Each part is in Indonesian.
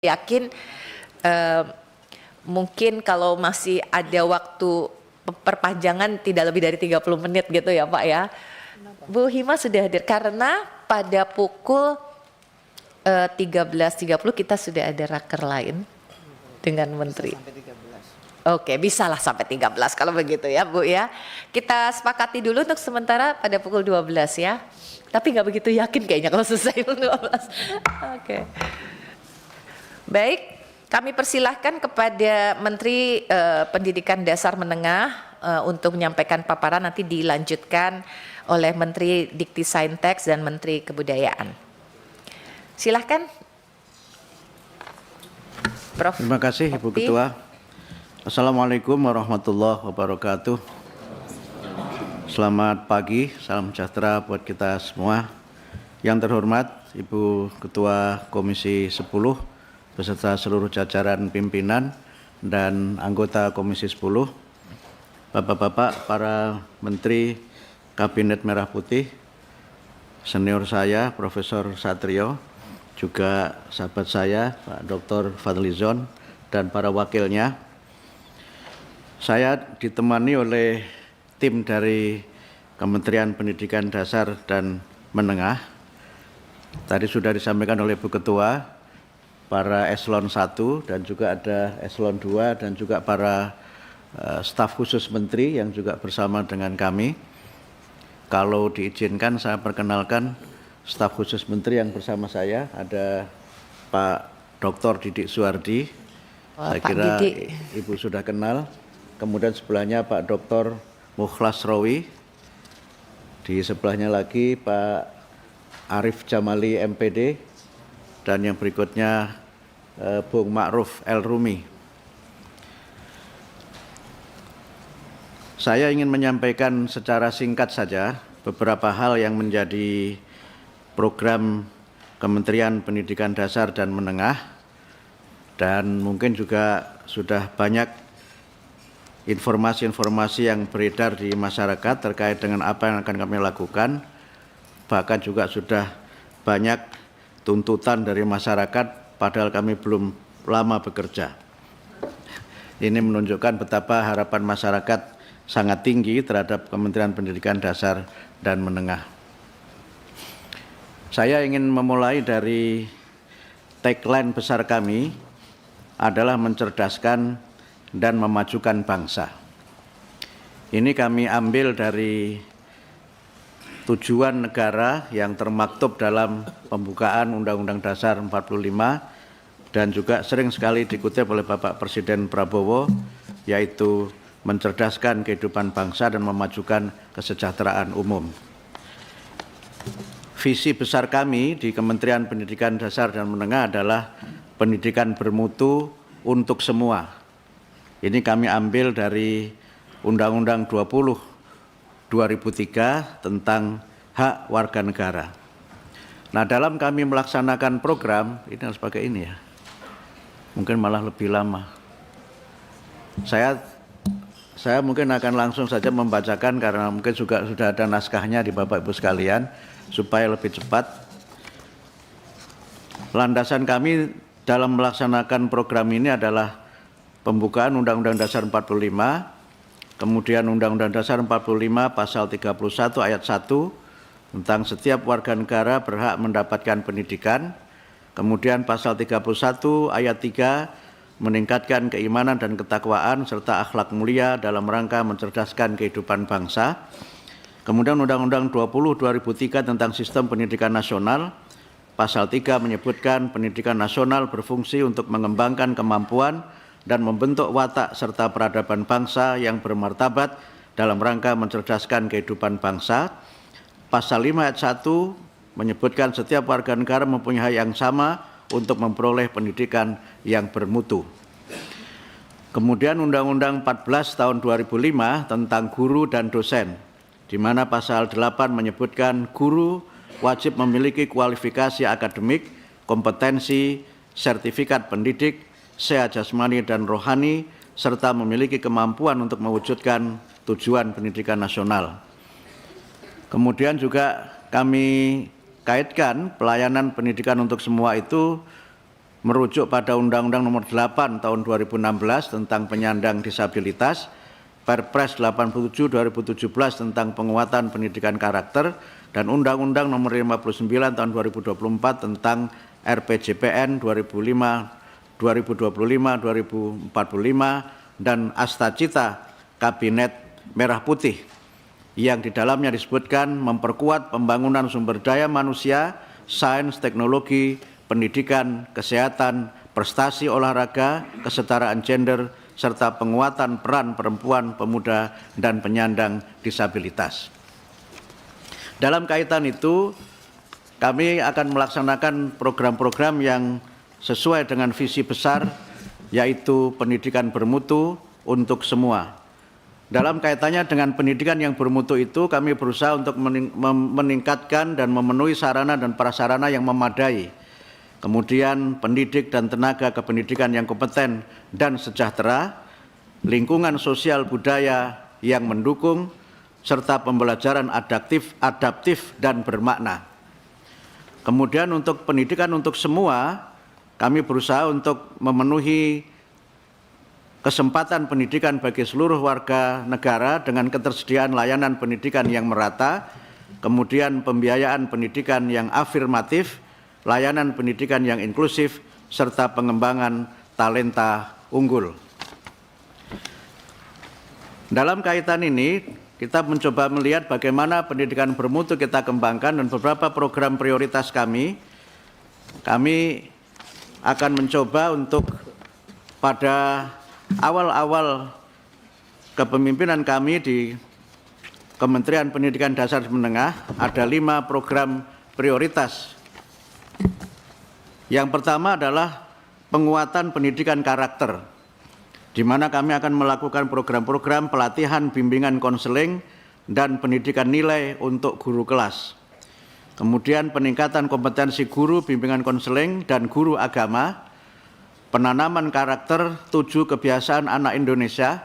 yakin mungkin kalau masih ada waktu perpanjangan tidak lebih dari 30 menit gitu ya Pak ya. Bu Hima sudah hadir karena pada pukul 13.30 kita sudah ada raker lain dengan Menteri. Oke, bisalah sampai 13 kalau begitu ya Bu ya. Kita sepakati dulu untuk sementara pada pukul 12 ya. Tapi nggak begitu yakin kayaknya kalau selesai pukul 12. Oke. Baik, kami persilahkan kepada Menteri Pendidikan Dasar Menengah untuk menyampaikan paparan, nanti dilanjutkan oleh Menteri Dikti-Saintek dan Menteri Kebudayaan. Silahkan, Prof. Terima kasih Ibu Ketua. Assalamualaikum warahmatullahi wabarakatuh. Selamat pagi, salam sejahtera buat kita semua. Yang terhormat Ibu Ketua Komisi 10 beserta seluruh jajaran pimpinan dan anggota Komisi 10, Bapak-bapak, para Menteri Kabinet Merah Putih, senior saya Profesor Satrio, juga sahabat saya Pak Dr. Fadlizon dan para wakilnya. Saya ditemani oleh tim dari Kementerian Pendidikan Dasar dan Menengah. Tadi sudah disampaikan oleh Bu Ketua, para eselon 1 dan juga ada eselon 2 dan juga para staf khusus menteri yang juga bersama dengan kami. Kalau diizinkan saya perkenalkan staf khusus menteri yang bersama saya, ada Pak Dr. Didik Suardi. Saya kira Ibu sudah kenal. Kemudian sebelahnya Pak Dr. Mukhlas Rawi. Di sebelahnya lagi Pak Arif Jamali MPD. Dan yang berikutnya Bung Ma'ruf El Rumi. Saya ingin menyampaikan secara singkat saja beberapa hal yang menjadi program Kementerian Pendidikan Dasar dan Menengah, dan mungkin juga sudah banyak informasi-informasi yang beredar di masyarakat terkait dengan apa yang akan kami lakukan. Bahkan juga sudah banyak tuntutan dari masyarakat padahal kami belum lama bekerja. Ini menunjukkan betapa harapan masyarakat sangat tinggi terhadap Kementerian Pendidikan Dasar dan Menengah. Saya ingin memulai dari tagline besar kami adalah mencerdaskan dan memajukan bangsa. Ini kami ambil dari tujuan negara yang termaktub dalam pembukaan Undang-Undang Dasar 45 dan juga sering sekali dikutip oleh Bapak Presiden Prabowo, yaitu mencerdaskan kehidupan bangsa dan memajukan kesejahteraan umum. Visi besar kami di Kementerian Pendidikan Dasar dan Menengah adalah pendidikan bermutu untuk semua. Ini kami ambil dari Undang-Undang 2003 tentang hak warga negara. Nah, dalam kami melaksanakan program, ini harus pakai ini ya, mungkin malah lebih lama. Saya mungkin akan langsung saja membacakan karena mungkin juga sudah ada naskahnya di Bapak Ibu sekalian, supaya lebih cepat. Landasan kami dalam melaksanakan program ini adalah pembukaan Undang-Undang Dasar 45, kemudian Undang-Undang Dasar 45 pasal 31 ayat 1 tentang setiap warga negara berhak mendapatkan pendidikan. Kemudian pasal 31 ayat 3 meningkatkan keimanan dan ketakwaan serta akhlak mulia dalam rangka mencerdaskan kehidupan bangsa. Kemudian Undang-Undang 20/2003 tentang sistem pendidikan nasional. Pasal 3 menyebutkan pendidikan nasional berfungsi untuk mengembangkan kemampuan dan membentuk watak serta peradaban bangsa yang bermartabat dalam rangka mencerdaskan kehidupan bangsa. Pasal 5 ayat 1 menyebutkan setiap warga negara mempunyai hak yang sama untuk memperoleh pendidikan yang bermutu. Kemudian Undang-Undang 14 tahun 2005 tentang guru dan dosen, di mana pasal 8 menyebutkan guru wajib memiliki kualifikasi akademik, kompetensi, sertifikat pendidik, sehat jasmani dan rohani, serta memiliki kemampuan untuk mewujudkan tujuan pendidikan nasional. Kemudian juga kami kaitkan pelayanan pendidikan untuk semua itu merujuk pada Undang-Undang Nomor 8 Tahun 2016 tentang penyandang disabilitas, Perpres 87 2017 tentang penguatan pendidikan karakter, dan Undang-Undang Nomor 59 Tahun 2024 tentang RPJPN 2025-2045 dan Astacita Kabinet Merah Putih, yang di dalamnya disebutkan memperkuat pembangunan sumber daya manusia, sains, teknologi, pendidikan, kesehatan, prestasi olahraga, kesetaraan gender, serta penguatan peran perempuan, pemuda, dan penyandang disabilitas. Dalam kaitan itu, kami akan melaksanakan program-program yang sesuai dengan visi besar, yaitu pendidikan bermutu untuk semua. Dalam kaitannya dengan pendidikan yang bermutu itu, kami berusaha untuk meningkatkan dan memenuhi sarana dan prasarana yang memadai. Kemudian pendidik dan tenaga kependidikan yang kompeten dan sejahtera, lingkungan sosial budaya yang mendukung, serta pembelajaran adaptif dan bermakna. Kemudian untuk pendidikan untuk semua, kami berusaha untuk memenuhi kesempatan pendidikan bagi seluruh warga negara dengan ketersediaan layanan pendidikan yang merata, kemudian pembiayaan pendidikan yang afirmatif, layanan pendidikan yang inklusif, serta pengembangan talenta unggul. Dalam kaitan ini, kita mencoba melihat bagaimana pendidikan bermutu kita kembangkan, dan beberapa program prioritas kami akan mencoba untuk pada awal-awal kepemimpinan kami di Kementerian Pendidikan Dasar dan Menengah, ada 5 program prioritas. Yang pertama adalah penguatan pendidikan karakter, di mana kami akan melakukan program-program pelatihan, bimbingan, konseling, dan pendidikan nilai untuk guru kelas. Kemudian peningkatan kompetensi guru, bimbingan konseling, dan guru agama, penanaman karakter 7 kebiasaan anak Indonesia.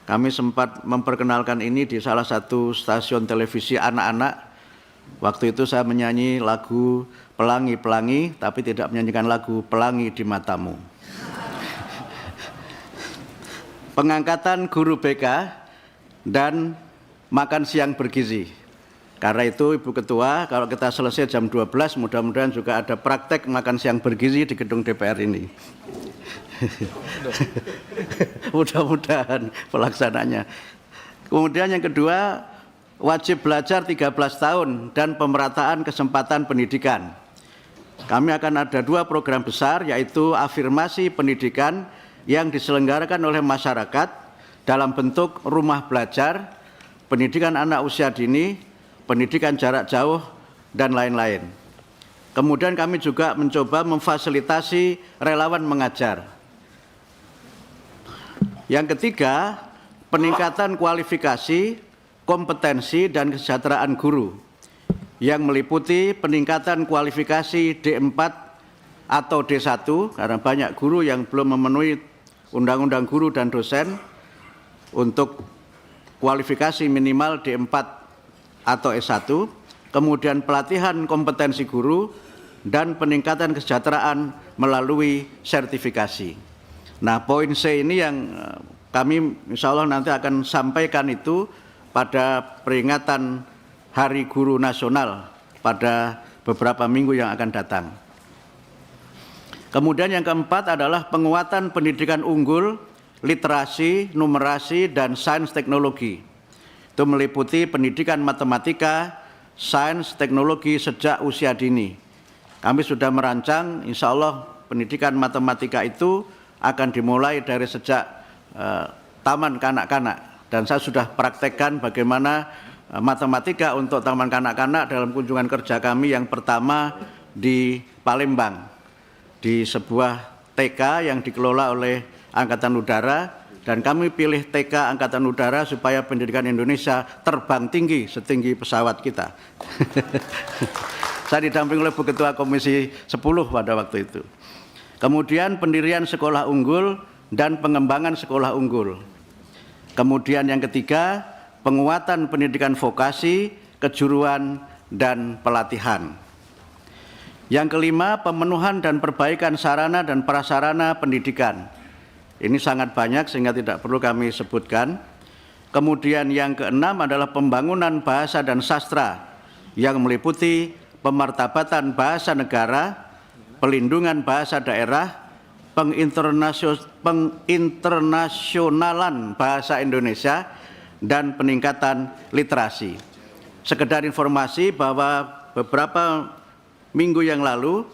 Kami sempat memperkenalkan ini di salah satu stasiun televisi anak-anak. Waktu itu saya menyanyi lagu Pelangi-Pelangi, tapi tidak menyanyikan lagu Pelangi di Matamu. Pengangkatan guru BK dan makan siang bergizi. Karena itu Ibu Ketua, kalau kita selesai jam 12, mudah-mudahan juga ada praktek makan siang bergizi di gedung DPR ini. Mudah-mudahan pelaksananya. Kemudian yang kedua, wajib belajar 13 tahun dan pemerataan kesempatan pendidikan. Kami akan ada 2 program besar, yaitu afirmasi pendidikan yang diselenggarakan oleh masyarakat dalam bentuk rumah belajar, pendidikan anak usia dini, pendidikan jarak jauh, dan lain-lain. Kemudian kami juga mencoba memfasilitasi relawan mengajar. Yang ketiga, peningkatan kualifikasi, kompetensi, dan kesejahteraan guru yang meliputi peningkatan kualifikasi D4 atau D1, karena banyak guru yang belum memenuhi Undang-Undang Guru dan Dosen untuk kualifikasi minimal D4 atau S1, kemudian pelatihan kompetensi guru, dan peningkatan kesejahteraan melalui sertifikasi. Nah, poin C ini yang kami insya Allah nanti akan sampaikan itu pada peringatan Hari Guru Nasional pada beberapa minggu yang akan datang. Kemudian yang keempat adalah penguatan pendidikan unggul, literasi, numerasi, dan sains teknologi. Itu meliputi pendidikan matematika, sains, teknologi sejak usia dini. Kami sudah merancang, insya Allah pendidikan matematika itu akan dimulai dari sejak taman kanak-kanak. Dan saya sudah praktekkan bagaimana matematika untuk taman kanak-kanak dalam kunjungan kerja kami yang pertama di Palembang, di sebuah TK yang dikelola oleh Angkatan Udara, dan kami pilih TK Angkatan Udara supaya pendidikan Indonesia terbang tinggi setinggi pesawat kita. Saya didampingi oleh Bu Ketua Komisi 10 pada waktu itu. Kemudian pendirian sekolah unggul dan pengembangan sekolah unggul. Kemudian yang ketiga, penguatan pendidikan vokasi, kejuruan, dan pelatihan. Yang kelima, pemenuhan dan perbaikan sarana dan prasarana pendidikan. Ini sangat banyak sehingga tidak perlu kami sebutkan. Kemudian yang keenam adalah pembangunan bahasa dan sastra yang meliputi pemartabatan bahasa negara, pelindungan bahasa daerah, penginternasionalan bahasa Indonesia, dan peningkatan literasi. Sekedar informasi bahwa beberapa minggu yang lalu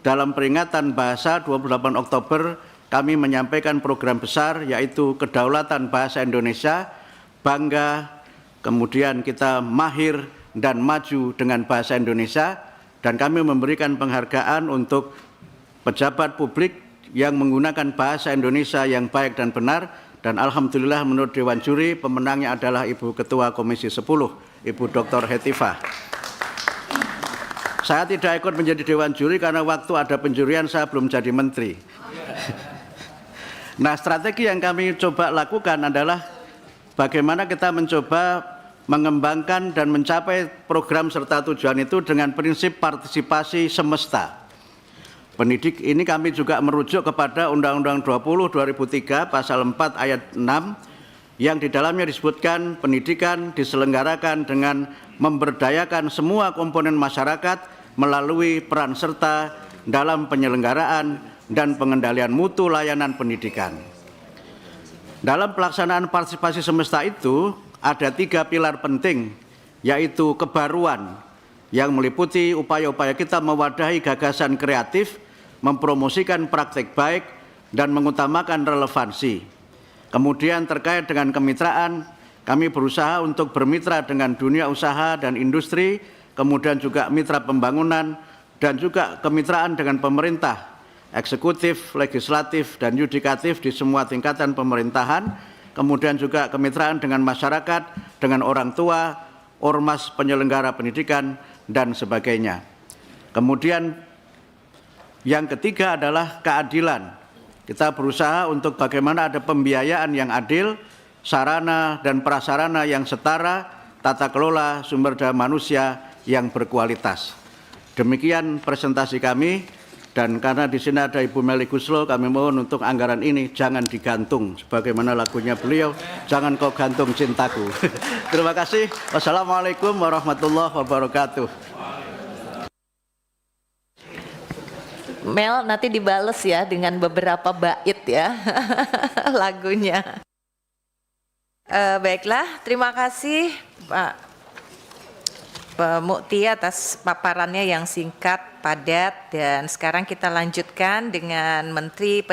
dalam peringatan bahasa 28 Oktober kami menyampaikan program besar yaitu kedaulatan bahasa Indonesia, bangga, kemudian kita mahir dan maju dengan bahasa Indonesia, dan kami memberikan penghargaan untuk pejabat publik yang menggunakan bahasa Indonesia yang baik dan benar, dan alhamdulillah menurut Dewan Juri pemenangnya adalah Ibu Ketua Komisi 10, Ibu Dr. Hetifah. Saya tidak ikut menjadi Dewan Juri karena waktu ada penjurian saya belum jadi menteri. Nah, strategi yang kami coba lakukan adalah bagaimana kita mencoba mengembangkan dan mencapai program serta tujuan itu dengan prinsip partisipasi semesta. Pendidik ini kami juga merujuk kepada Undang-Undang 20/2003 pasal 4 ayat 6 yang di dalamnya disebutkan pendidikan diselenggarakan dengan memberdayakan semua komponen masyarakat melalui peran serta dalam penyelenggaraan dan pengendalian mutu layanan pendidikan. Dalam pelaksanaan partisipasi semesta itu ada 3 pilar penting, yaitu kebaruan yang meliputi upaya-upaya kita mewadahi gagasan kreatif, mempromosikan praktek baik, dan mengutamakan relevansi. Kemudian terkait dengan kemitraan, kami berusaha untuk bermitra dengan dunia usaha dan industri, kemudian juga mitra pembangunan, dan juga kemitraan dengan pemerintah, eksekutif, legislatif, dan yudikatif di semua tingkatan pemerintahan, kemudian juga kemitraan dengan masyarakat, dengan orang tua, ormas penyelenggara pendidikan, dan sebagainya. Kemudian yang ketiga adalah keadilan. Kita berusaha untuk bagaimana ada pembiayaan yang adil, sarana dan prasarana yang setara, tata kelola sumber daya manusia yang berkualitas. Demikian presentasi kami, dan karena di sini ada Ibu Melly Guslo, kami mohon untuk anggaran ini jangan digantung, sebagaimana lagunya beliau, jangan kau gantung cintaku. Terima kasih. Wassalamualaikum warahmatullahi wabarakatuh. Mel nanti dibales ya dengan beberapa bait ya lagunya. Baiklah, terima kasih Pak Mukti atas paparannya yang singkat, padat, dan sekarang kita lanjutkan dengan Menteri